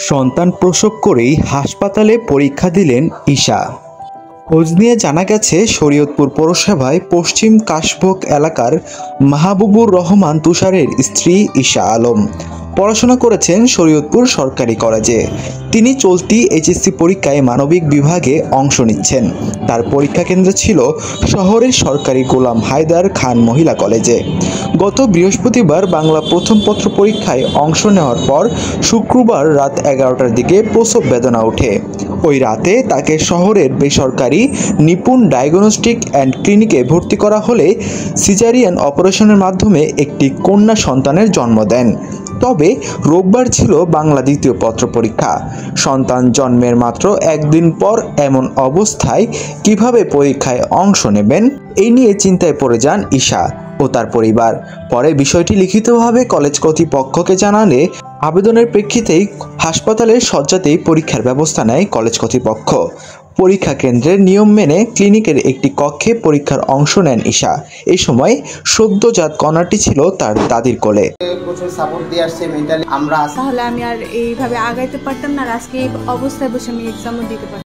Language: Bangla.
সন্তান প্রসব করেই হাসপাতালে পরীক্ষা দিলেন ঈশা। খোঁজ নিয়ে জানা গেছে, শরীয়তপুর পৌরসভায় পশ্চিম কাশভোগ এলাকার মাহবুবুর রহমান তুষারের স্ত্রী ঈশা আলম পড়াশোনা করেছেন শরীয়তপুর সরকারি কলেজে। তিনি চলতি এইচএসসি পরীক্ষায় মানবিক বিভাগে অংশ নিচ্ছেন। তার পরীক্ষা কেন্দ্র ছিল শহরের সরকারি গোলাম হায়দার খান মহিলা কলেজে। গত বৃহস্পতিবার বাংলা প্রথম পত্র পরীক্ষায় অংশ নেওয়ার পর শুক্রবার রাত 11টার দিকে প্রসব বেদনা ওঠে। ওই রাতে তাকে শহরের বেসরকারি নিপুণ ডায়াগনস্টিক অ্যান্ড ক্লিনিকে ভর্তি করা হলে সিজারিয়ান অপারেশনের মাধ্যমে একটি কন্যা সন্তানের জন্ম দেন। তবে রোববার ছিল বাংলা দ্বিতীয় পত্র পরীক্ষা। সন্তান জন্মের মাত্র একদিন পর এমন অবস্থায় কিভাবে পরীক্ষায় অংশ নেবেন, এই নিয়ে চিন্তায় পড়ে যান ঈশা ও তার পরিবার। পরে বিষয়টি লিখিতভাবে কলেজ কর্তৃপক্ষকে জানালে আবেদনের প্রেক্ষিতেই হাসপাতালের শয্যাতেই পরীক্ষার ব্যবস্থা নেয় কলেজ কর্তৃপক্ষ। পরীক্ষা কেন্দ্রের নিয়ম মেনে ক্লিনিকের একটি কক্ষে পরীক্ষার অংশ নেন ঈশা। এই সময় সদ্যজাত কন্যাটি ছিল তার দাদির কোলে। প্রচুর সাপোর্ট দিয়ে আসছে মেন্টালি। আমরা তাহলে আমি আর এইভাবে আগাইতে পারতাম না, আর আজকে এই অবস্থায় বসে আমি এক্সামও দিতে পারতাম।